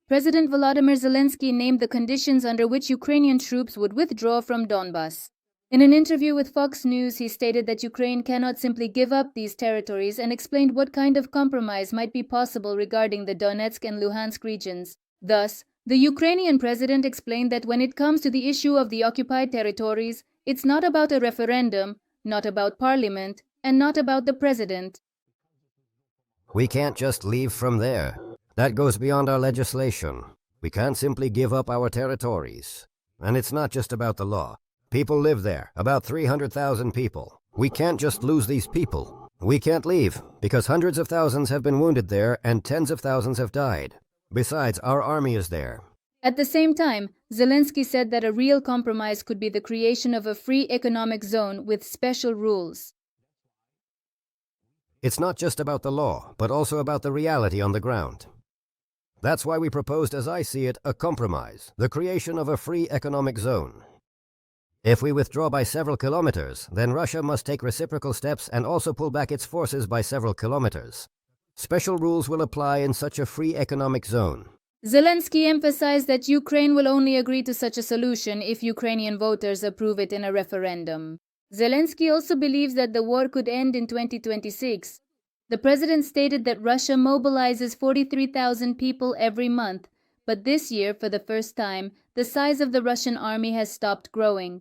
President Volodymyr Zelensky named the conditions under which Ukrainian troops would withdraw from Donbas. In an interview with Fox News, he stated that Ukraine cannot simply give up these territories and explained what kind of compromise might be possible regarding the Donetsk and Luhansk regions. Thus, the Ukrainian president explained that when it comes to the issue of the occupied territories, it's not about a referendum, not about parliament, and not about the president. We can't just leave from there. That goes beyond our legislation. We can't simply give up our territories. And it's not just about the law. People live there, about 300,000 people. We can't just lose these people. We can't leave, because hundreds of thousands have been wounded there and tens of thousands have died. Besides, our army is there. At the same time, Zelensky said that a real compromise could be the creation of a free economic zone with special rules. It's not just about the law, but also about the reality on the ground. That's why we proposed, as I see it, a compromise, the creation of a free economic zone. If we withdraw by several kilometers, then Russia must take reciprocal steps and also pull back its forces by several kilometers. Special rules will apply in such a free economic zone. Zelensky emphasized that Ukraine will only agree to such a solution if Ukrainian voters approve it in a referendum. Zelensky also believes that the war could end in 2026. The president stated that Russia mobilizes 43,000 people every month, but this year, for the first time, the size of the Russian army has stopped growing.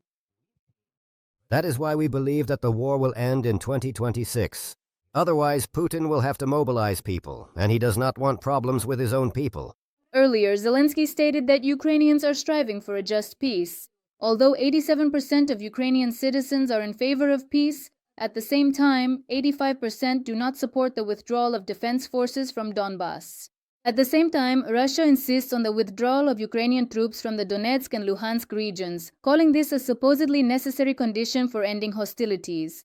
That is why we believe that the war will end in 2026. Otherwise, Putin will have to mobilize people, and he does not want problems with his own people. Earlier, Zelensky stated that Ukrainians are striving for a just peace. Although 87% of Ukrainian citizens are in favor of peace, at the same time, 85% do not support the withdrawal of defense forces from Donbas. At the same time, Russia insists on the withdrawal of Ukrainian troops from the Donetsk and Luhansk regions, calling this a supposedly necessary condition for ending hostilities.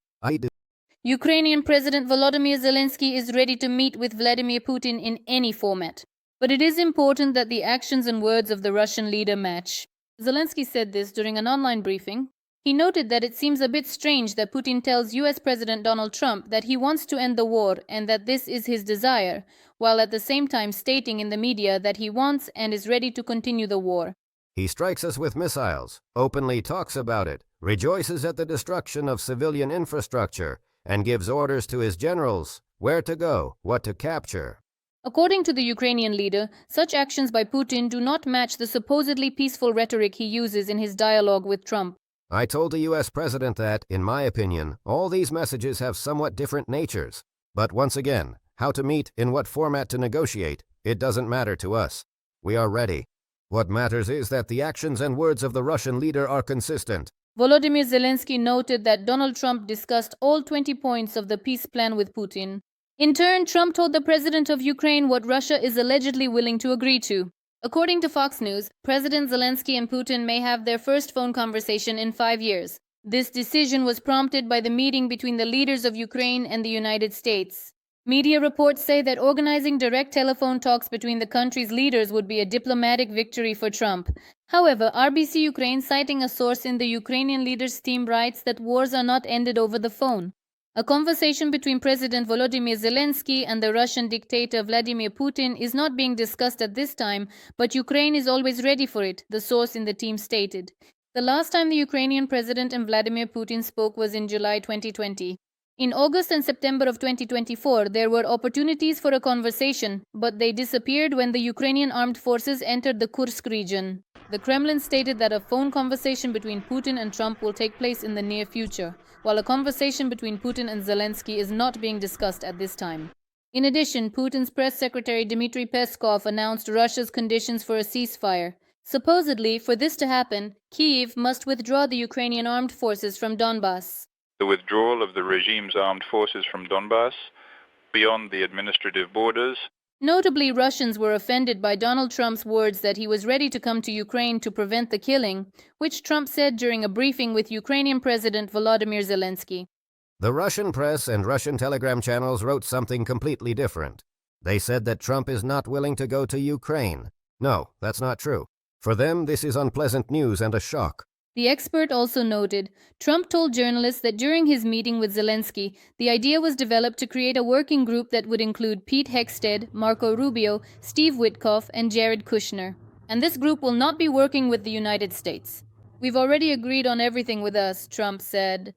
Ukrainian President Volodymyr Zelensky is ready to meet with Vladimir Putin in any format. But it is important that the actions and words of the Russian leader match. Zelensky said this during an online briefing. He noted that it seems a bit strange that Putin tells US President Donald Trump that he wants to end the war and that this is his desire, while at the same time stating in the media that he wants and is ready to continue the war. He strikes us with missiles, openly talks about it, rejoices at the destruction of civilian infrastructure, and gives orders to his generals where to go, what to capture. According to the Ukrainian leader, such actions by Putin do not match the supposedly peaceful rhetoric he uses in his dialogue with Trump. I told the US president that, in my opinion, all these messages have somewhat different natures. But once again, how to meet, in what format to negotiate, it doesn't matter to us. We are ready. What matters is that the actions and words of the Russian leader are consistent. Volodymyr Zelensky noted that Donald Trump discussed all 20 points of the peace plan with Putin. In turn, Trump told the president of Ukraine what Russia is allegedly willing to agree to. According to Fox News, President Zelensky and Putin may have their first phone conversation in 5 years. This decision was prompted by the meeting between the leaders of Ukraine and the United States. Media reports say that organizing direct telephone talks between the country's leaders would be a diplomatic victory for Trump. However, RBC Ukraine, citing a source in the Ukrainian leader's team, writes that wars are not ended over the phone. A conversation between President Volodymyr Zelensky and the Russian dictator Vladimir Putin is not being discussed at this time, but Ukraine is always ready for it, the source in the team stated. The last time the Ukrainian president and Vladimir Putin spoke was in July 2020. In August and September of 2024, there were opportunities for a conversation, but they disappeared when the Ukrainian armed forces entered the Kursk region. The Kremlin stated that a phone conversation between Putin and Trump will take place in the near future, while a conversation between Putin and Zelensky is not being discussed at this time. In addition, Putin's press secretary Dmitry Peskov announced Russia's conditions for a ceasefire. Supposedly, for this to happen, Kyiv must withdraw the Ukrainian armed forces from Donbas. The withdrawal of the regime's armed forces from Donbas, beyond the administrative borders. Notably, Russians were offended by Donald Trump's words that he was ready to come to Ukraine to prevent the killing, which Trump said during a briefing with Ukrainian President Volodymyr Zelensky. The Russian press and Russian telegram channels wrote something completely different. They said that Trump is not willing to go to Ukraine. No, that's not true. For them, this is unpleasant news and a shock. The expert also noted, Trump told journalists that during his meeting with Zelensky, the idea was developed to create a working group that would include Pete Hegsted, Marco Rubio, Steve Witkoff, and Jared Kushner. And this group will not be working with the United States. We've already agreed on everything with us, Trump said.